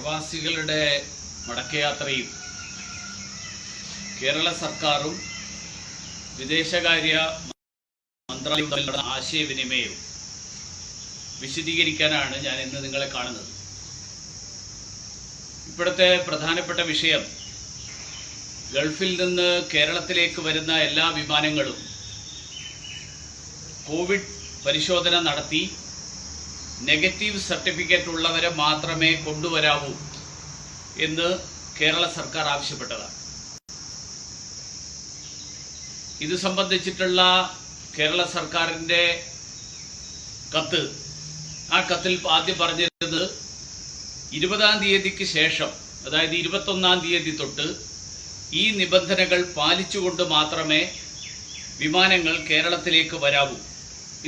പ്രവാസികളുടെ മടക്കയാത്രയും കേരള സർക്കാരും വിദേശകാര്യ മന്ത്രാലയവും തമ്മിലുള്ള ആശയവിനിമയവും വിശദീകരിക്കാനാണ് ഞാൻ ഇന്ന് നിങ്ങളെ കാണുന്നത്. ഇപ്പോഴത്തെ പ്രധാനപ്പെട്ട വിഷയം ഗൾഫിൽ നിന്ന് കേരളത്തിലേക്ക് വരുന്ന എല്ലാ വിമാനങ്ങളും കോവിഡ് പരിശോധന നടത്തി നെഗറ്റീവ് സർട്ടിഫിക്കറ്റ് ഉള്ളവരെ മാത്രമേ കൊണ്ടുവരാവൂ എന്ന് കേരള സർക്കാർ ആവശ്യപ്പെട്ടതാണ്. ഇത് സംബന്ധിച്ചിട്ടുള്ള കേരള സർക്കാരിൻ്റെ കത്ത്, ആ കത്തിൽ ആദ്യം പറഞ്ഞിരുന്നത് 20-ാം തീയതിക്ക് ശേഷം, അതായത് 21-ാം തീയതി തൊട്ട് ഈ നിബന്ധനകൾ പാലിച്ചുകൊണ്ട് മാത്രമേ വിമാനങ്ങൾ കേരളത്തിലേക്ക് വരാവൂ.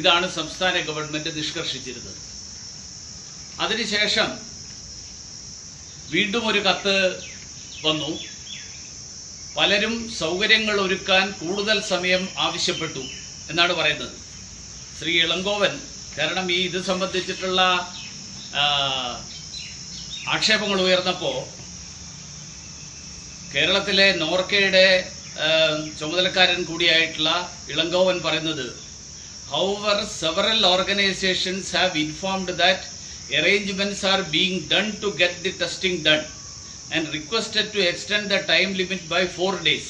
ഇതാണ് സംസ്ഥാന ഗവൺമെന്റ് നിഷ്കർഷിച്ചിരുന്നത്. അതിനുശേഷം വീണ്ടും ഒരു കത്ത് വന്നു. പലരും സൗകര്യങ്ങൾ ഒരുക്കാൻ കൂടുതൽ സമയം ആവശ്യപ്പെട്ടു എന്നാണ് പറയുന്നത്. ശ്രീ ഇളങ്കോവൻ, കാരണം ഇത് സംബന്ധിച്ചിട്ടുള്ള ആക്ഷേപങ്ങൾ ഉയർന്നപ്പോൾ കേരളത്തിലെ നോർക്കയുടെ ചുമതലക്കാരൻ കൂടിയായിട്ടുള്ള ഇളങ്കോവൻ പറയുന്നത്, however, several organizations have informed that arrangements are being done to get the testing done and requested to extend the time limit by 4 days.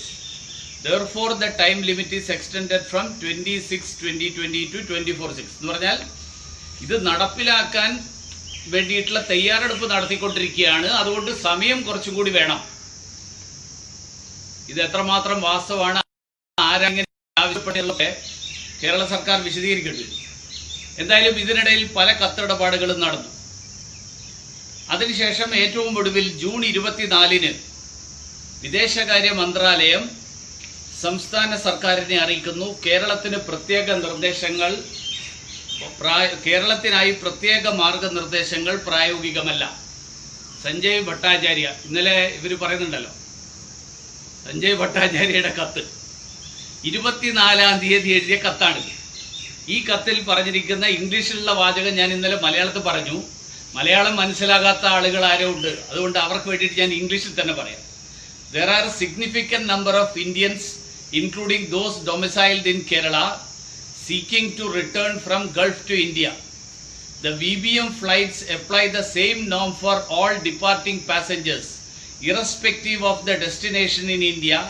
Therefore, the time limit is extended from 26/2020 to 24/6. എന്ന് പറഞ്ഞാൽ ഇത് നടപ്പിലാക്കാൻ വേണ്ടിയിട്ടുള്ള തയ്യാറെടുപ്പ് നടത്തിക്കൊണ്ടിരിക്കുകയാണ്. അതുകൊണ്ട് സമയം കുറച്ചും കൂടി വേണം. ഇത് എത്രമാത്രം വാസ്തവമാണ്, ആരങ്ങനെ ആവശ്യപ്പെട്ടുള്ളതൊക്കെ കേരള സർക്കാർ വിശദീകരിക്കേണ്ടി വരും. എന്തായാലും ഇതിനിടയിൽ പല കത്തിടപാടുകളും നടന്നു. അതിനുശേഷം ഏറ്റവും ഒടുവിൽ ജൂൺ 24-ന് വിദേശകാര്യ മന്ത്രാലയം സംസ്ഥാന സർക്കാരിനെ അറിയിക്കുന്നു, കേരളത്തിനായി പ്രത്യേക മാർഗനിർദ്ദേശങ്ങൾ പ്രായോഗികമല്ല. സഞ്ജയ് ഭട്ടാചാര്യ, ഇന്നലെ ഇവർ പറയുന്നുണ്ടല്ലോ, സഞ്ജയ് ഭട്ടാചാര്യയുടെ കത്ത് 24-ാം തീയതി എഴുതിയ കത്താണിത്. ഈ കത്തിൽ പറഞ്ഞിരിക്കുന്ന ഇംഗ്ലീഷിലുള്ള വാചകം ഞാൻ ഇന്നലെ മലയാളത്തിൽ പറഞ്ഞു. മലയാളം മനസ്സിലാകാത്ത ആളുകൾ ആരോ ഉണ്ട്, അതുകൊണ്ട് അവർക്ക് വേണ്ടിയിട്ട് ഞാൻ ഇംഗ്ലീഷിൽ തന്നെ പറയാം. There are a significant number of Indians, including those domiciled in Kerala, seeking to return from Gulf to India. The VBM flights apply the same norm for all departing passengers, irrespective of the destination in India,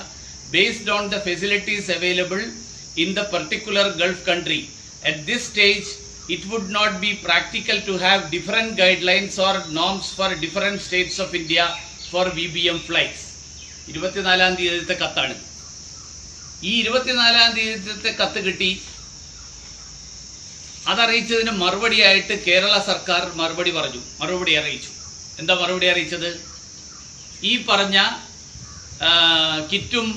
based on the facilities available in the particular Gulf country. At this stage, it would not be practical to have different guidelines or norms for different states of India for VBM flights. 24-ാം തീയതിത്തെ കത്താണ്. ഈ 24-ാം തീയതിത്തെ കത്ത് കിട്ടി. അതറിയിച്ചതിന് മറുപടിയായിട്ട് കേരള സർക്കാർ മറുപടി അറിയിച്ചു. എന്താ മറുപടി അറിയിച്ചത്? ഈ പറഞ്ഞ കിറ്റും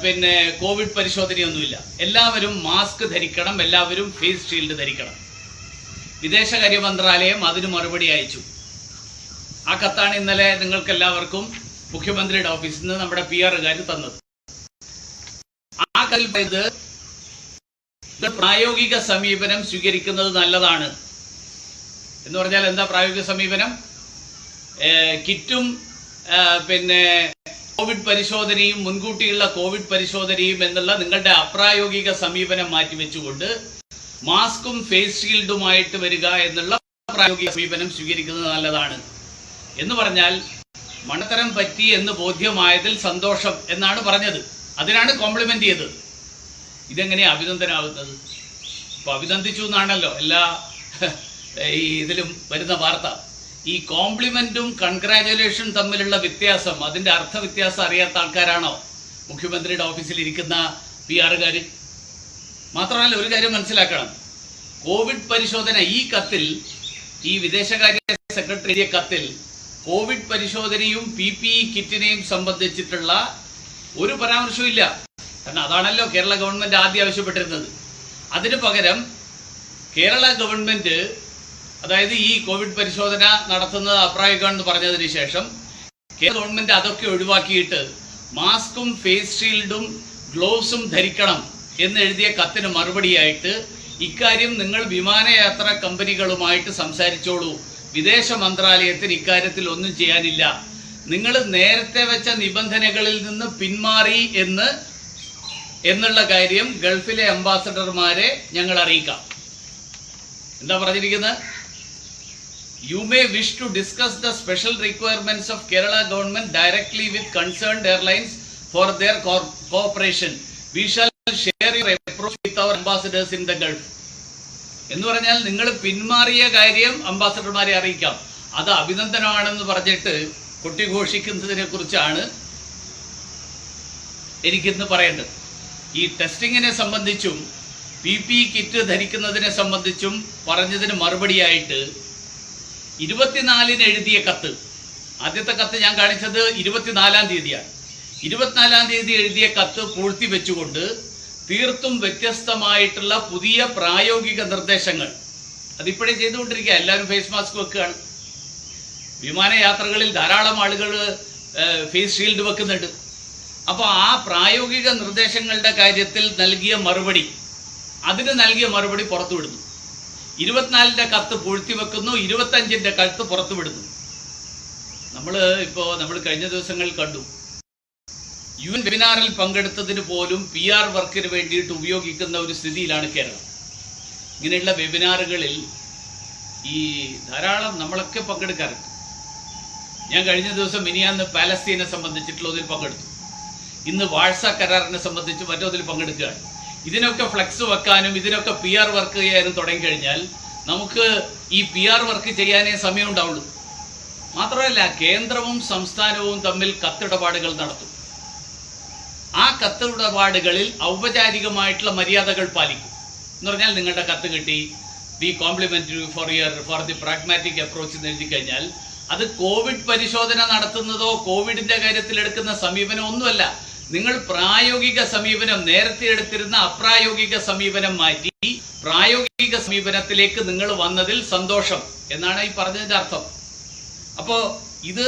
പിന്നെ കോവിഡ് പരിശോധനയൊന്നുമില്ല, എല്ലാവരും മാസ്ക് ധരിക്കണം, എല്ലാവരും ഫേസ് ഷീൽഡ് ധരിക്കണം. വിദേശകാര്യ മന്ത്രാലയം അതിന് മറുപടി അയച്ചു. ആ കത്താണ് ഇന്നലെ നിങ്ങൾക്ക് എല്ലാവർക്കും മുഖ്യമന്ത്രിയുടെ ഓഫീസിൽ നിന്ന് നമ്മുടെ PR തന്നത്. ആ കത്തിൽ പ്രായോഗിക സമീപനം സ്വീകരിക്കുന്നത് നല്ലതാണ് എന്ന് പറഞ്ഞാൽ എന്താ പ്രായോഗിക സമീപനം? കിറ്റും പിന്നെ കോവിഡ് പരിശോധനയും മുൻകൂട്ടിയുള്ള കോവിഡ് പരിശോധനയും എന്നുള്ള നിങ്ങളുടെ അപ്രായോഗിക സമീപനം മാറ്റിവെച്ചുകൊണ്ട് മാസ്കും ഫേസ് ഷീൽഡുമായിട്ട് വരിക എന്നുള്ള പ്രായോഗിക സമീപനം സ്വീകരിക്കുന്നത് നല്ലതാണ് എന്ന് പറഞ്ഞാൽ മണ്ടത്തരം പറ്റി എന്ന് ബോധ്യമായതിൽ സന്തോഷം എന്നാണ് പറഞ്ഞത്. അതിനാണ് കോംപ്ലിമെന്റ് ചെയ്തത്. ഇതെങ്ങനെയാ അഭിനന്ദനാവുന്നത്? ഇപ്പൊ അഭിനന്ദിച്ചു എന്നാണല്ലോ എല്ലാ ഇതിലും വരുന്ന വാർത്ത. ഈ കോംപ്ലിമെന്റും കൺഗ്രാജുലേഷൻ തമ്മിലുള്ള വ്യത്യാസം, അതിന്റെ അർത്ഥവ്യത്യാസം അറിയാത്ത ആൾക്കാരാണോ മുഖ്യമന്ത്രിയുടെ ഓഫീസിൽ ഇരിക്കുന്ന PR? മാത്രമല്ല, ഒരു കാര്യം മനസ്സിലാക്കണം, കോവിഡ് പരിശോധന ഈ കത്തിൽ, ഈ വിദേശകാര്യ സെക്രട്ടറി കത്തിൽ കോവിഡ് പരിശോധനയും PPE കിറ്റിനെയും സംബന്ധിച്ചിട്ടുള്ള ഒരു പരാമർശവും ഇല്ല. കാരണം അതാണല്ലോ കേരള ഗവൺമെന്റ് ആദ്യം ആവശ്യപ്പെട്ടിരുന്നത്. അതിനു പകരം കേരള ഗവൺമെന്റ്, അതായത് ഈ കോവിഡ് പരിശോധന നടത്തുന്നത് അപ്രായോഗികമാണെന്ന് പറഞ്ഞതിന് ശേഷം കേരള ഗവൺമെന്റ് അതൊക്കെ ഒഴിവാക്കിയിട്ട് മാസ്കും ഫേസ് ഷീൽഡും ഗ്ലോവ്സും ധരിക്കണം എന്ന് എഴുതിയ കത്തിന് മറുപടിയായിട്ട് ഇക്കാര്യം നിങ്ങൾ വിമാനയാത്രാ കമ്പനികളുമായിട്ട് സംസാരിച്ചോളൂ വിദേശ മന്ത്രാലയത്തിന് ഇക്കാര്യത്തിൽ ഒന്നും ചെയ്യാനില്ല. നിങ്ങൾ നേരത്തെ വെച്ച നിബന്ധനകളിൽ നിന്ന് പിന്മാറി എന്നുള്ള കാര്യം ഗൾഫിലെ അംബാസഡർമാരെ ഞങ്ങൾ അറിയിക്കാം. എന്താ പറഞ്ഞിരിക്കുന്നത്? You may wish to discuss the special requirements of Kerala government directly with concerned airlines for their cooperation. We shall share your approach with our ambassadors in the Gulf. എന്ന് പറഞ്ഞാൽ നിങ്ങൾ പിന്മാറിയ കാര്യം അംബാസഡർമാരെ അറിയിക്കാം. അത് അഭിനന്ദനമാണെന്ന് പറഞ്ഞിട്ട് കൊട്ടിഘോഷിക്കുന്നതിനെ കുറിച്ചാണ് എനിക്കിന്ന് പറയേണ്ടത്. ഈ ടെസ്റ്റിങ്ങിനെ സംബന്ധിച്ചും PPE കിറ്റ് ധരിക്കുന്നതിനെ സംബന്ധിച്ചും പറഞ്ഞതിന് മറുപടിയായിട്ട് 24-ന് എഴുതിയ കത്ത്, ആദ്യത്തെ കത്ത് ഞാൻ കാണിച്ചത് 24-ാം തീയതിയാണ്. 24-ാം തീയതി എഴുതിയ കത്ത് പൂഴ്ത്തിവെച്ചുകൊണ്ട് തീർത്തും വ്യത്യസ്തമായിട്ടുള്ള പുതിയ പ്രായോഗിക നിർദ്ദേശങ്ങൾ അതിപ്പോഴേ ചെയ്തുകൊണ്ടിരിക്കുക. എല്ലാവരും ഫേസ് മാസ്ക് വെക്കുകയാണ്. വിമാനയാത്രകളിൽ ധാരാളം ആളുകൾ ഫേസ് ഷീൽഡ് വെക്കുന്നുണ്ട്. അപ്പോൾ ആ പ്രായോഗിക നിർദ്ദേശങ്ങളുടെ കാര്യത്തിൽ നൽകിയ മറുപടി, അതിന് നൽകിയ മറുപടി പുറത്തുവിടുന്നു. 24-ന്റെ കത്ത് പൂഴ്ത്തിവെക്കുന്നു, 25-ന്റെ കത്ത് പുറത്തുവിടുന്നു. നമ്മൾ കഴിഞ്ഞ ദിവസങ്ങളിൽ കണ്ടു, UN വെബിനാറിൽ പങ്കെടുത്തതിന് പോലും PR വർക്കിന് വേണ്ടിയിട്ട് ഉപയോഗിക്കുന്ന ഒരു സ്ഥിതിയിലാണ് കേരളം. ഇങ്ങനെയുള്ള വെബിനാറുകളിൽ ഈ ധാരാളം നമ്മളൊക്കെ പങ്കെടുക്കാറുണ്ട്. ഞാൻ കഴിഞ്ഞ ദിവസം മിനിയാന്ന് പാലസ്തീനെ സംബന്ധിച്ചിട്ടുള്ള ഒന്നിൽ പങ്കെടുത്തു. ഇന്ന് വാഴ്സ കരാറിനെ സംബന്ധിച്ച് മറ്റൊന്നിൽ പങ്കെടുക്കുകയാണ്. ഇതിനൊക്കെ ഫ്ലെക്സ് വെക്കാനും ഇതിനൊക്കെ PR വർക്ക് ചെയ്യാനും തുടങ്ങിക്കഴിഞ്ഞാൽ നമുക്ക് ഈ PR വർക്ക് ചെയ്യാനേ സമയം ഉണ്ടാവുള്ളൂ. മാത്രമല്ല, കേന്ദ്രവും സംസ്ഥാനവും തമ്മിൽ കത്തിടപാടുകൾ നടത്തും. ആ കത്തിടപാടുകളിൽ ഔപചാരികമായിട്ടുള്ള മര്യാദകൾ പാലിക്കും. എന്ന് പറഞ്ഞാൽ നിങ്ങളുടെ കത്ത് കിട്ടി, we compliment you for the pragmatic approach എന്ന് എഴുതി കഴിഞ്ഞാൽ അത് കോവിഡ് പരിശോധന നടത്തുന്നതോ കോവിഡിന്റെ കാര്യത്തിൽ എടുക്കുന്ന സമീപനം ഒന്നുമല്ല. നിങ്ങൾ പ്രായോഗിക സമീപനം, നേരത്തെ എടുത്തിരുന്ന അപ്രായോഗിക സമീപനം മാറ്റി പ്രായോഗിക സമീപനത്തിലേക്ക് നിങ്ങൾ വന്നതിൽ സന്തോഷം എന്നാണ് ഈ പറഞ്ഞതിന്റെ അർത്ഥം. അപ്പോ ഇത്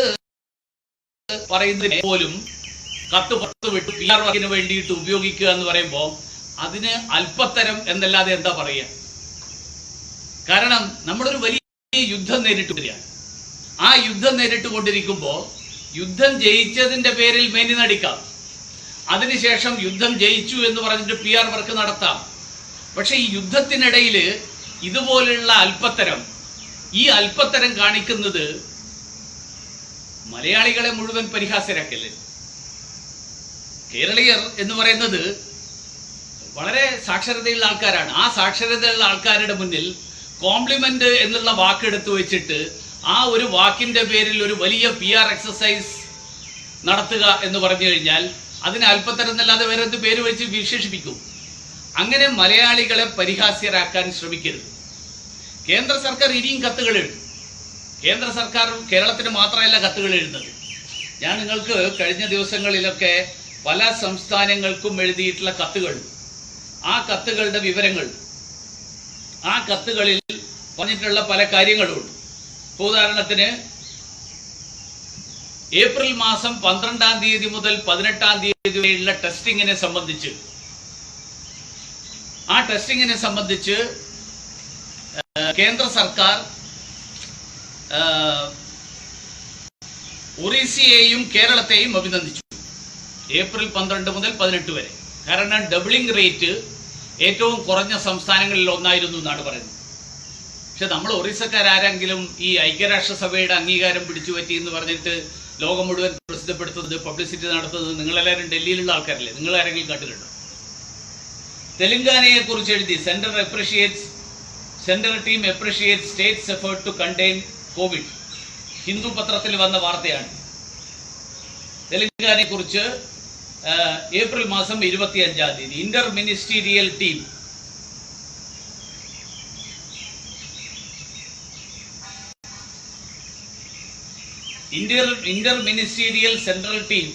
പറയുന്നതിന് പോലും കത്ത് പുറത്തുവിട്ട് PR വർക്കിന് വേണ്ടിയിട്ട് ഉപയോഗിക്കുക എന്ന് പറയുമ്പോൾ അതിന് അല്പത്തരം എന്നല്ലാതെ എന്താ പറയുക? കാരണം നമ്മളൊരു വലിയ യുദ്ധം നേരിട്ടുകൊണ്ടിരിക്കുകയാണ്. ആ യുദ്ധം നേരിട്ടുകൊണ്ടിരിക്കുമ്പോൾ യുദ്ധം ജയിച്ചതിന്റെ പേരിൽ മേനി നടിക്കാം, അതിനുശേഷം യുദ്ധം ജയിച്ചു എന്ന് പറഞ്ഞിട്ട് PR വർക്ക് നടത്താം. പക്ഷെ ഈ യുദ്ധത്തിനിടയിൽ ഇതുപോലുള്ള ഈ അല്പത്തരം കാണിക്കുന്നത് മലയാളികളെ മുഴുവൻ പരിഹാസ്യരാക്കല്ലേ. കേരളീയർ എന്ന് പറയുന്നത് വളരെ സാക്ഷരതയുള്ള ആൾക്കാരാണ്. ആ സാക്ഷരതയുള്ള ആൾക്കാരുടെ മുന്നിൽ കോംപ്ലിമെന്റ് എന്നുള്ള വാക്കെടുത്ത് വെച്ചിട്ട് ആ ഒരു വാക്കിന്റെ പേരിൽ ഒരു വലിയ PR എക്സസൈസ് നടത്തുക എന്ന് പറഞ്ഞു കഴിഞ്ഞാൽ അതിന് അല്പത്തരം എന്നല്ലാതെ വേറെ എന്ത് പേര് വെച്ച് വിശേഷിപ്പിക്കും? അങ്ങനെ മലയാളികളെ പരിഹാസ്യരാക്കാൻ ശ്രമിക്കരുത്. കേന്ദ്ര സർക്കാർ ഇനിയും കത്തുകൾ എഴുതും. കേന്ദ്ര സർക്കാർ കേരളത്തിന് മാത്രമല്ല കത്തുകൾ എഴുതുന്നത്. ഞാൻ നിങ്ങൾക്ക് കഴിഞ്ഞ ദിവസങ്ങളിലൊക്കെ പല സംസ്ഥാനങ്ങൾക്കും എഴുതിയിട്ടുള്ള കത്തുകൾ, ആ കത്തുകളുടെ വിവരങ്ങൾ, ആ കത്തുകളിൽ പറഞ്ഞിട്ടുള്ള പല കാര്യങ്ങളുണ്ട്. ഉദാഹരണത്തിന് ഏപ്രിൽ മാസം 12-ാം തീയതി മുതൽ 18-ാം തീയതി വരെയുള്ള ടെസ്റ്റിങ്ങിനെ സംബന്ധിച്ച്, ആ ടെസ്റ്റിങ്ങിനെ സംബന്ധിച്ച് കേന്ദ്ര സർക്കാർ ഒറീസയെയും കേരളത്തെയും അഭിനന്ദിച്ചു. ഏപ്രിൽ 12 മുതൽ 18 വരെ. കാരണം ഡബിളിംഗ് റേറ്റ് ഏറ്റവും കുറഞ്ഞ സംസ്ഥാനങ്ങളിൽ ഒന്നായിരുന്നു എന്നാണ് പറയുന്നത്. പക്ഷെ നമ്മൾ ഒറീസക്കാരെങ്കിലും ഈ ഐക്യരാഷ്ട്രസഭയുടെ അംഗീകാരം പിടിച്ചു പറ്റി എന്ന് പറഞ്ഞിട്ട് ലോകം മുഴുവൻ പ്രസിദ്ധപ്പെടുത്തുന്നത്, പബ്ലിസിറ്റി നടത്തുന്നത് നിങ്ങളെല്ലാവരും ഡൽഹിയിലുള്ള ആൾക്കാരല്ലേ? നിങ്ങൾ ആരെങ്കിലും കണ്ടിട്ടുണ്ടോ? തെലങ്കാനയെ കുറിച്ച് എഴുതി, central team appreciate states effort to contain Covid. Hindu പത്രത്തിൽ വന്ന വാർത്തയാണ്. തെലങ്കാനയെ കുറിച്ച് ഏപ്രിൽ മാസം 25-ാം തീയതി inter ministerial team Inter-Ministerial Central Team,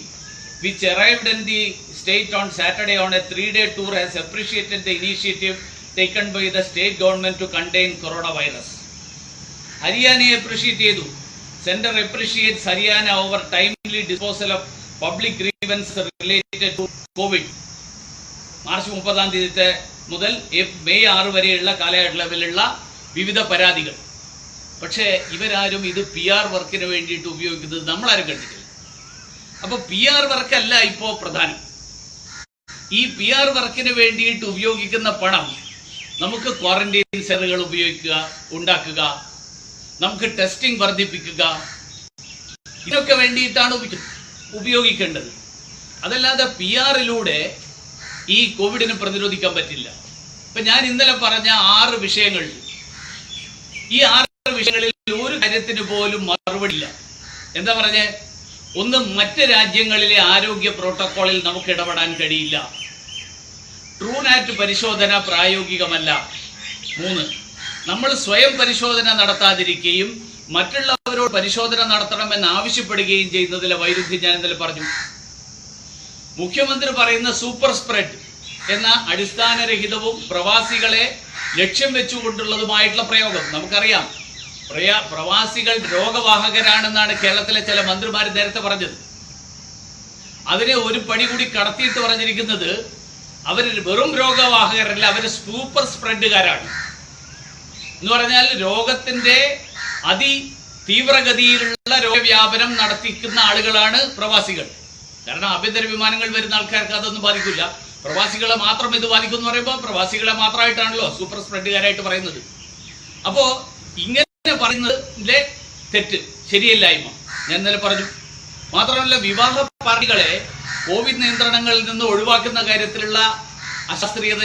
which arrived in the state on Saturday on a 3-day tour, has appreciated the initiative taken by the state government to contain coronavirus. Haryana appreciate edu. Center appreciates Haryana over timely disposal of public grievances related to COVID. March 30-ാം തീയതി മുതൽ May 6 വരെയുള്ള കാലയളവിലുള്ള വിവിധ പരാതികൾ. പക്ഷേ ഇവരാരും ഇത് PR വർക്കിന് വേണ്ടിയിട്ട് ഉപയോഗിക്കുന്നത് നമ്മളാരും കണ്ടിട്ടില്ല. അപ്പൊ PR വർക്കല്ല ഇപ്പോ പ്രധാനം. ഈ PR വർക്കിന് വേണ്ടിയിട്ട് ഉപയോഗിക്കുന്ന പണം നമുക്ക് ക്വാറന്റൈൻ സെന്ററുകൾ ഉണ്ടാക്കുക, നമുക്ക് ടെസ്റ്റിംഗ് വർദ്ധിപ്പിക്കുക, ഇതൊക്കെ വേണ്ടിയിട്ടാണ് ഉപയോഗിക്കേണ്ടത്. അതല്ലാതെ PR-ലൂടെ ഈ കോവിഡിനെ പ്രതിരോധിക്കാൻ പറ്റില്ല. ഇപ്പൊ ഞാൻ ഇന്നലെ പറഞ്ഞ 6 വിഷയങ്ങൾ, ഈ 6 വിഷയങ്ങളിൽ ഒരു കാര്യത്തിന് പോലും മറുപടിയില്ല. എന്താ പറഞ്ഞേ? ഒന്ന്, മറ്റ് രാജ്യങ്ങളിലെ ആരോഗ്യ പ്രോട്ടോക്കോളിൽ നമുക്ക് ഇടപെടാൻ കഴിയില്ല. ട്രൂനാറ്റ് പരിശോധന പ്രായോഗികമല്ല. 3, നമ്മൾ സ്വയം പരിശോധന നടത്താതിരിക്കുകയും മറ്റുള്ളവരോട് പരിശോധന നടത്തണമെന്ന് ആവശ്യപ്പെടുകയും ചെയ്യുന്നതിലെ വൈരുദ്ധ്യം ഞാൻ ഇന്നലെ പറഞ്ഞു. മുഖ്യമന്ത്രി പറയുന്ന സൂപ്പർ സ്പ്രെഡ് എന്ന അടിസ്ഥാനരഹിതവും പ്രവാസികളെ ലക്ഷ്യം വെച്ചുകൊണ്ടുള്ളതുമായിട്ടുള്ള പ്രയോഗം നമുക്കറിയാം. പ്രവാസികൾ രോഗവാഹകരാണെന്നാണ് കേരളത്തിലെ ചില മന്ത്രിമാർ നേരത്തെ പറഞ്ഞത്. അതിനെ ഒരു പടി കൂടി കടത്തിയിട്ട് പറഞ്ഞിരിക്കുന്നത് അവർ വെറും രോഗവാഹകരല്ല, അവർ സൂപ്പർ സ്പ്രെഡുകാരാണ് എന്ന് പറഞ്ഞാൽ രോഗത്തിന്റെ തീവ്രഗതിയിലുള്ള രോഗവ്യാപനം നടത്തിക്കുന്ന ആളുകളാണ് പ്രവാസികൾ. കാരണം ആഭ്യന്തര വിമാനങ്ങൾ വരുന്ന ആൾക്കാർക്ക് അതൊന്നും ബാധിക്കില്ല. പ്രവാസികളെ മാത്രം ഇത് ബാധിക്കും എന്ന് പറയുമ്പോൾ പ്രവാസികളെ മാത്രമായിട്ടാണല്ലോ സൂപ്പർ സ്പ്രെഡുകാരായിട്ട് പറയുന്നത്. അപ്പോ ഇങ്ങനെ പറയുന്നതിലെ തെറ്റ്, ശരിയല്ലായ്മ ഞാൻ ഇന്നലെ പറഞ്ഞു. മാത്രമല്ല, വിവാഹ പാർട്ടികളെ കോവിഡ് നിയന്ത്രണങ്ങളിൽ നിന്ന് ഒഴിവാക്കുന്ന കാര്യത്തിലുള്ള അശാസ്ത്രീയത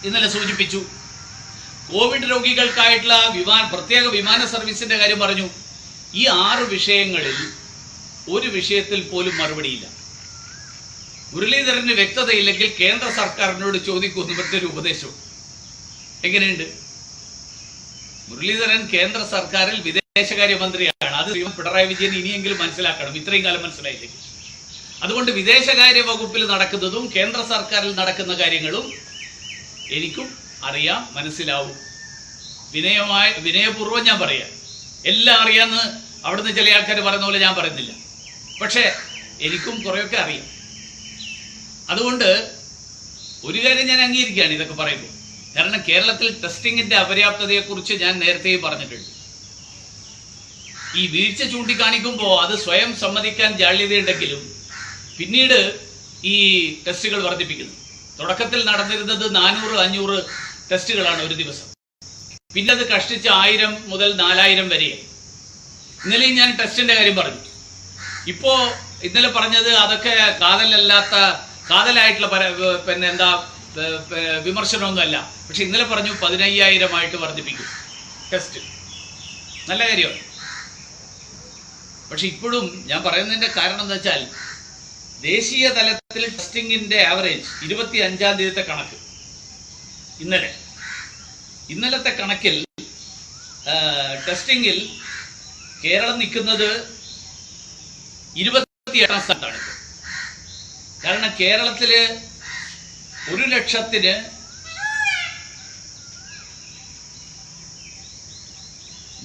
ഇന്നലെ സൂചിപ്പിച്ചു. കോവിഡ് രോഗികൾക്കായിട്ടുള്ള പ്രത്യേക വിമാന സർവീസിന്റെ കാര്യം പറഞ്ഞു. ഈ 6 വിഷയങ്ങളിൽ ഒരു വിഷയത്തിൽ പോലും മറുപടിയില്ല. മുരളീധരന് വ്യക്തതയില്ലെങ്കിൽ കേന്ദ്ര സർക്കാരിനോട് ചോദിക്കുന്നു മറ്റൊരു ഉപദേശവും. എങ്ങനെയുണ്ട്? മുരളീധരൻ കേന്ദ്ര സർക്കാരിൽ വിദേശകാര്യമന്ത്രിയാണ്. അത് പിണറായി വിജയൻ ഇനിയെങ്കിലും മനസ്സിലാക്കണം, ഇത്രയും കാലം മനസ്സിലായില്ലെങ്കിൽ. അതുകൊണ്ട് വിദേശകാര്യ വകുപ്പിൽ നടക്കുന്നതും കേന്ദ്ര സർക്കാരിൽ നടക്കുന്ന കാര്യങ്ങളും എനിക്കും അറിയാം, മനസ്സിലാവും. വിനയപൂർവ്വം ഞാൻ പറയാം. എല്ലാം അറിയാമെന്ന് അവിടുന്ന് ചില ആൾക്കാർ പറയുന്ന പോലെ ഞാൻ പറയുന്നില്ല. പക്ഷേ എനിക്കും കുറെയൊക്കെ അറിയാം. അതുകൊണ്ട് ഒരു കാര്യം ഞാൻ അംഗീകരിക്കുകയാണ് ഇതൊക്കെ പറയുമ്പോൾ. കാരണം കേരളത്തിൽ ടെസ്റ്റിങ്ങിന്റെ അപര്യാപ്തതയെക്കുറിച്ച് ഞാൻ നേരത്തെ പറഞ്ഞിട്ടുണ്ട്. ഈ വീഴ്ച ചൂണ്ടിക്കാണിക്കുമ്പോൾ അത് സ്വയം സമ്മതിക്കാൻ ജാള്യതയുണ്ടെങ്കിലും പിന്നീട് ഈ ടെസ്റ്റുകൾ വർദ്ധിപ്പിക്കുന്നു. തുടക്കത്തിൽ നടന്നിരുന്നത് 400-500 ടെസ്റ്റുകളാണ് ഒരു ദിവസം. പിന്നെ അത് കഷ്ടിച്ച് 1000 മുതൽ 4000 വരെയായി. ഇന്നലെയും ഞാൻ ടെസ്റ്റിന്റെ കാര്യം പറഞ്ഞു. ഇപ്പോ ഇന്നലെ പറഞ്ഞത് അതൊക്കെ കാതലായിട്ടുള്ള വിമർശനമൊന്നുമല്ല. പക്ഷെ ഇന്നലെ പറഞ്ഞു 15,000 വർദ്ധിപ്പിക്കും ടെസ്റ്റ്. നല്ല കാര്യമാണ്. പക്ഷെ ഇപ്പോഴും ഞാൻ പറയുന്നതിന്റെ കാരണം എന്താ വെച്ചാൽ, ദേശീയ തലത്തിൽ ടെസ്റ്റിംഗിന്റെ ആവറേജ് 25-ാം തീയതിത്തെ കണക്ക്, ഇന്നലത്തെ കണക്കിൽ ടെസ്റ്റിംഗിൽ കേരളം നിൽക്കുന്നത് 28-ാം സ്ഥാനത്താണ്. കാരണം കേരളത്തില് 1,00,000-ന്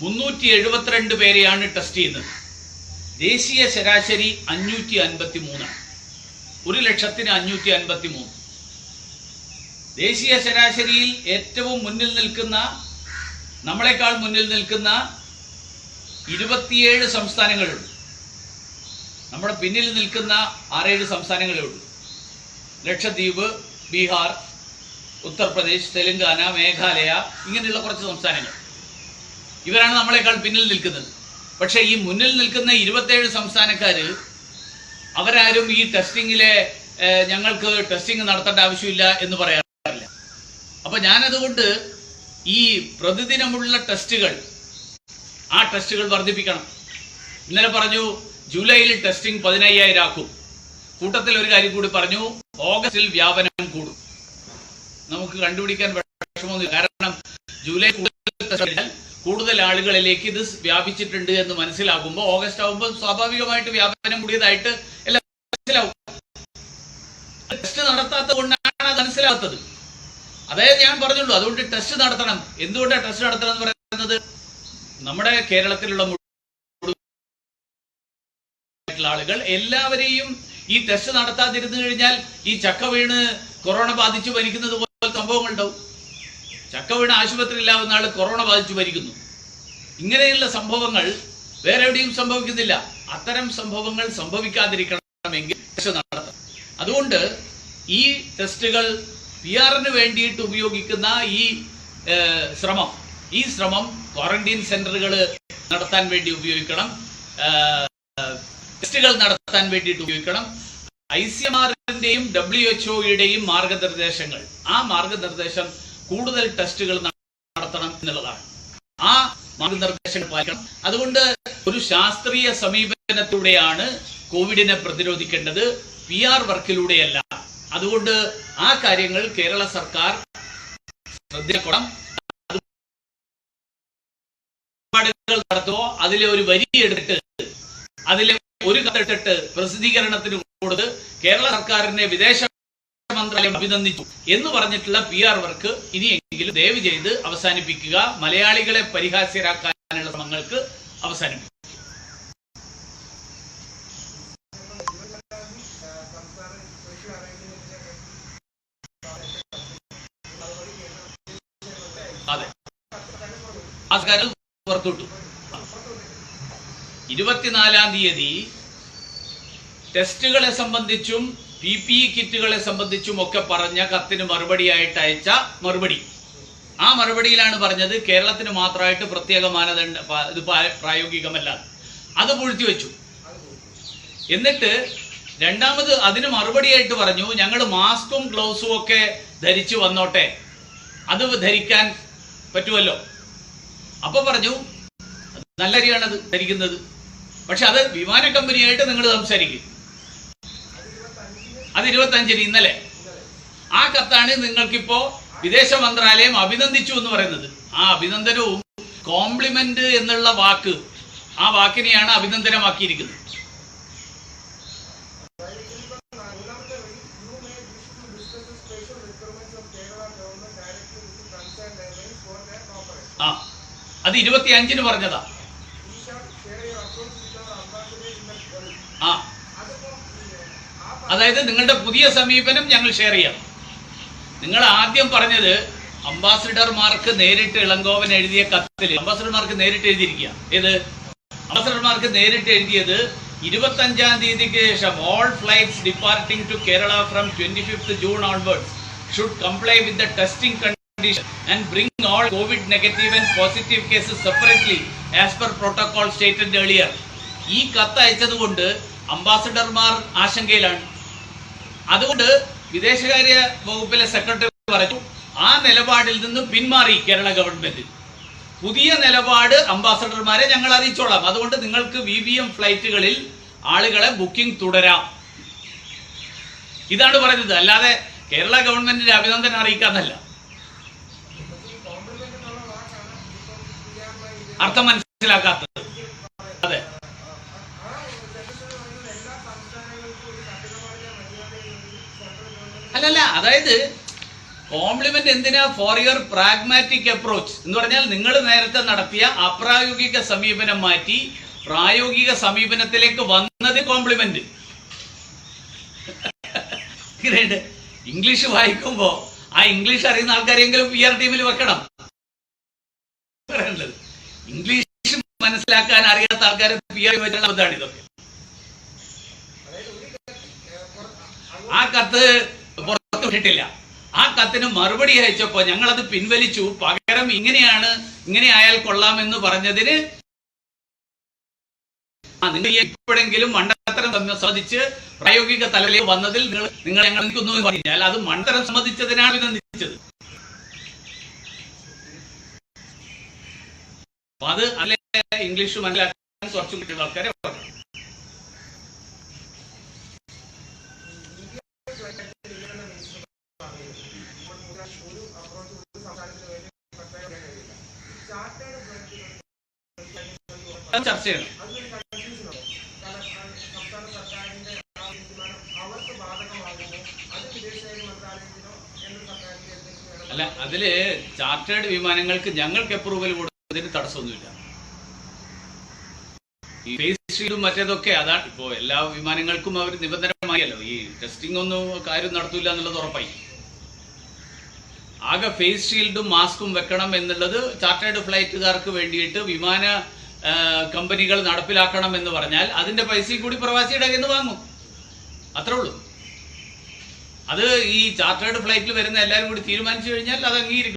372 പേരെയാണ് ടെസ്റ്റ് ചെയ്യുന്നത്. ദേശീയ ശരാശരി 553. 1,00,000-ന് 553. ദേശീയ ശരാശരിയിൽ ഏറ്റവും മുന്നിൽ നിൽക്കുന്ന, നമ്മളെക്കാൾ മുന്നിൽ നിൽക്കുന്ന 27 സംസ്ഥാനങ്ങളുണ്ട്. നമ്മുടെ പിന്നിൽ നിൽക്കുന്ന 6-7 സംസ്ഥാനങ്ങളേ ഉള്ളൂ. ലക്ഷദ്വീപ്, ബീഹാർ, ഉത്തർപ്രദേശ്, തെലങ്കാന, മേഘാലയ, ഇങ്ങനെയുള്ള കുറച്ച് സംസ്ഥാനങ്ങൾ. ഇവരാണ് നമ്മളെക്കാൾ പിന്നിൽ നിൽക്കുന്നത്. പക്ഷേ ഈ മുന്നിൽ നിൽക്കുന്ന 27 സംസ്ഥാനക്കാര് അവരാരും ഈ ടെസ്റ്റിങ്ങിലെ ഞങ്ങൾക്ക് ടെസ്റ്റിംഗ് നടത്തേണ്ട ആവശ്യമില്ല എന്ന് പറയാറില്ല. അപ്പൊ ഞാനതുകൊണ്ട് ഈ പ്രതിദിനമുള്ള ടെസ്റ്റുകൾ, ആ ടെസ്റ്റുകൾ വർദ്ധിപ്പിക്കണം. ഇന്നലെ പറഞ്ഞു ജൂലൈയിൽ ടെസ്റ്റിംഗ് 15,000 ആക്കും. കൂട്ടത്തിൽ ഒരു കാര്യം കൂടി പറഞ്ഞു, ഓഗസ്റ്റിൽ വ്യാപനം കൂടും. നമുക്ക് കണ്ടുപിടിക്കാൻ വിഷമമൊന്നുമില്ല. കാരണം ജൂലൈ കൂടുതൽ ആളുകളിലേക്ക് ഇത് വ്യാപിച്ചിട്ടുണ്ട് എന്ന് മനസ്സിലാകുമ്പോൾ ഓഗസ്റ്റ് ആകുമ്പോൾ സ്വാഭാവികമായിട്ട് വ്യാപനം കൂടിയതായിട്ട് എല്ലാം മനസ്സിലാവും. ടെസ്റ്റ് നടത്താത്തത് കൊണ്ടാണ് അത് മനസ്സിലാകാത്തത്. അതായത് ഞാൻ പറഞ്ഞുള്ളൂ, അതുകൊണ്ട് ടെസ്റ്റ് നടത്തണം. എന്തുകൊണ്ടാണ് ടെസ്റ്റ് നടത്തണം എന്ന് പറയുന്നത്? നമ്മുടെ കേരളത്തിലുള്ള ആളുകൾ എല്ലാവരെയും ഈ ടെസ്റ്റ് നടത്താതിരുന്നു കഴിഞ്ഞാൽ ഈ ചക്ക വീണ് കൊറോണ ബാധിച്ചു മരിക്കുന്നത് പോലെ സംഭവങ്ങൾ ഉണ്ടാവും. ചക്ക വീണ് ആശുപത്രിയിലാവുന്ന ആള് കൊറോണ ബാധിച്ചു മരിക്കുന്നു. ഇങ്ങനെയുള്ള സംഭവങ്ങൾ വേറെ എവിടെയും സംഭവിക്കുന്നില്ല. അത്തരം സംഭവങ്ങൾ സംഭവിക്കാതിരിക്കണമെങ്കിൽ ടെസ്റ്റ് നടത്തണം. അതുകൊണ്ട് ഈ ടെസ്റ്റുകൾ PR-ന് വേണ്ടിയിട്ട് ഉപയോഗിക്കുന്ന ഈ ശ്രമം ക്വാറന്റീൻ സെന്ററുകൾ നടത്താൻ വേണ്ടി ഉപയോഗിക്കണം, ടെസ്റ്റുകൾ നടത്താൻ വേണ്ടിയിട്ട് ഉപയോഗിക്കണം. ICMR-ന്റെയും WHO-യുടെയും മാർഗനിർദ്ദേശങ്ങൾ, ആ മാർഗനിർദ്ദേശം കൂടുതൽ ടെസ്റ്റുകൾ നടത്തണം എന്നുള്ളതാണ്. ആ മാർഗനിർദ്ദേശങ്ങൾ പാലിക്കണം. അതുകൊണ്ട് ഒരു ശാസ്ത്രീയ സമീപനത്തിലൂടെയാണ് കോവിഡിനെ പ്രതിരോധിക്കേണ്ടത്, PR വർക്കിലൂടെയല്ല. അതുകൊണ്ട് ആ കാര്യങ്ങൾ കേരള സർക്കാർ ശ്രദ്ധിക്കണം. നടത്തുമോ അതിലെ ഒരു വരി എടുത്തിട്ട് അതിലെ ഒരു കത്തിട്ടിട്ട് പ്രസിദ്ധീകരണത്തിന് കൊടുത്ത് കേരള സർക്കാരിനെ വിദേശ മന്ത്രാലയം അഭിനന്ദിച്ചു എന്ന് പറഞ്ഞിട്ടുള്ള PR വർക്ക് ഇനിയെങ്കിലും ദയവ് ചെയ്ത് അവസാനിപ്പിക്കുക. മലയാളികളെ പരിഹാസ്യരാക്കാനുള്ള ശ്രമങ്ങൾക്ക് അവസാനിപ്പിക്കുക. അതെ, ആ കാര്യം പുറത്തുവിട്ടു. 24-ാം തീയതി ടെസ്റ്റുകളെ സംബന്ധിച്ചും PPE കിറ്റുകളെ സംബന്ധിച്ചും ഒക്കെ പറഞ്ഞ കത്തിന് മറുപടിയായിട്ട് അയച്ച മറുപടി, ആ മറുപടിയിലാണ് പറഞ്ഞത് കേരളത്തിന് മാത്രമായിട്ട് പ്രത്യേക മാനദണ്ഡ ഇത് പ്രായോഗികമല്ല, അത് പൂഴ്ത്തിവെച്ചു. എന്നിട്ട് രണ്ടാമത് അതിന് മറുപടിയായിട്ട് പറഞ്ഞു ഞങ്ങൾ മാസ്കും ഗ്ലൗസും ഒക്കെ ധരിച്ചു വന്നോട്ടെ, അത് ധരിക്കാൻ പറ്റുമല്ലോ. അപ്പൊ പറഞ്ഞു നല്ല കാര്യമാണത് ധരിക്കുന്നത്, പക്ഷെ അത് വിമാന കമ്പനിയായിട്ട് നിങ്ങൾ സംസാരിക്കും. അത് 25-ന് ഇന്നലെ ആ കത്താണ് നിങ്ങൾക്കിപ്പോ വിദേശ മന്ത്രാലയം അഭിനന്ദിച്ചു എന്ന് പറയുന്നത്. ആ അഭിനന്ദനവും കോംപ്ലിമെന്റ് എന്നുള്ള വാക്ക്, ആ വാക്കിനെയാണ് അഭിനന്ദനമാക്കിയിരിക്കുന്നത്. ആ അത് 25-ന് പറഞ്ഞതാ. ആ അതായത് നിങ്ങളുടെ പുതിയ സമീപനം ഞങ്ങൾ ഷെയർ ചെയ്യാം. നിങ്ങൾ ആദ്യം പറഞ്ഞത് അംബാസിഡർമാർക്ക് നേരിട്ട് ഇളങ്കോവൻ എഴുതിയ കത്തിൽ അംബാസിഡർമാർക്ക് നേരിട്ട് എഴുതിയിരിക്കുക. ഏത് അംബാസിഡർമാർക്ക് നേരിട്ട് എഴുതിയത് 25-ാം തീയതിക്ക് ശേഷം all flights departing to Kerala from 25th June onwards should comply with the testing condition and bring all COVID negative and positive cases separately as per protocol stated earlier. ഈ കത്ത് അയച്ചതുകൊണ്ട് അംബാസിഡർമാർ ആശങ്കയിലാണ്. അതുകൊണ്ട് വിദേശകാര്യ വകുപ്പിലെ സെക്രട്ടറി പറഞ്ഞു ആ നിലപാടിൽ നിന്നും പിന്മാറി കേരള ഗവൺമെന്റ്. പുതിയ നിലപാട് അംബാസഡർമാരെ ഞങ്ങൾ അറിയിച്ചോളാം, അതുകൊണ്ട് നിങ്ങൾക്ക് VVM ഫ്ലൈറ്റുകളിൽ ആളുകളെ ബുക്കിംഗ് തുടരാം. ഇതാണ് പറയുന്നത്, അല്ലാതെ കേരള ഗവൺമെന്റിന്റെ അഭിനന്ദനം അറിയിക്കാന്നല്ല. അർത്ഥം മനസ്സിലാക്കാത്തത്. അതെ, അല്ലല്ല, അതായത് കോംപ്ലിമെന്റ് എന്തിനാ? ഫോർ യുവർ പ്രാഗ്മാറ്റിക് അപ്രോച്ച് എന്ന് പറഞ്ഞാൽ നിങ്ങൾ നേരത്തെ നടത്തിയ അപ്രായോഗിക സമീപനം മാറ്റി പ്രായോഗിക സമീപനത്തിലേക്ക് വന്നത് കോംപ്ലിമെന്റ്. ഇംഗ്ലീഷ് വായിക്കുമ്പോ ആ ഇംഗ്ലീഷ് അറിയുന്ന ആൾക്കാരെങ്കിലും PR ടീമിൽ വെക്കണം. ഇംഗ്ലീഷ് മനസ്സിലാക്കാൻ അറിയാത്ത ആൾക്കാരെ PR വെച്ചുള്ള ബന്ധമാണ് ഇതൊക്കെ. ആ കത്ത് പുറത്തു വിട്ടിട്ടില്ല. ആ കത്തിന് മറുപടി അയച്ചപ്പോ ഞങ്ങളത് പിൻവലിച്ചു. പകരം ഇങ്ങനെ ആയാൽ കൊള്ളാമെന്ന് പറഞ്ഞതിന് നിങ്ങൾ എപ്പോഴെങ്കിലും മണ്ടത്തരം സമ്മതിച്ച് പ്രായോഗിക തലത്തിലേക്ക് വന്നതിൽ നിങ്ങൾ ഞങ്ങൾ പറഞ്ഞാൽ അത് മണ്ടത്തരം സമ്മതിച്ചതിനാണ് അഭിനന്ദിച്ചത്. അപ്പൊ അത് അല്ലെ ഇംഗ്ലീഷ് മനസ്സിലാക്കാൻ കുറച്ചു കിട്ടുന്ന ആൾക്കാരെ ചർച്ച ചെയ്യണം. അല്ല, അതില് ചാർട്ടേഡ് വിമാനങ്ങൾക്ക് ഞങ്ങൾക്ക് അപ്രൂവൽ കൊടുത്തതിന് തടസ്സമൊന്നുമില്ല. ഈ ഫേസ് ഷീൽഡും മറ്റേതൊക്കെ അതാണ് ഇപ്പോ എല്ലാ വിമാനങ്ങൾക്കും അവർ നിബന്ധനമായല്ലോ. ഈ ടെസ്റ്റിംഗ് ഒന്നും കാര്യം നടത്തൂല എന്നുള്ളത് ഉറപ്പായി. ആകെ ഫേസ് ഷീൽഡും മാസ്കും വെക്കണം എന്നുള്ളത് ചാർട്ടേഡ് ഫ്ലൈറ്റുകാർക്ക് വേണ്ടിയിട്ട് വിമാന കമ്പനികൾ നടപ്പിലാക്കണം എന്ന് പറഞ്ഞാൽ അതിന്റെ പൈസയും കൂടി പ്രവാസിയുടെ കയ്യിൽ നിന്ന് വാങ്ങും. അത്രേ ഉള്ളൂ. അത് ഈ ചാർട്ടേഡ് ഫ്ലൈറ്റിൽ വരുന്ന എല്ലാവരും കൂടി തീരുമാനിച്ചു കഴിഞ്ഞാൽ അത് അംഗീകരിക്കും.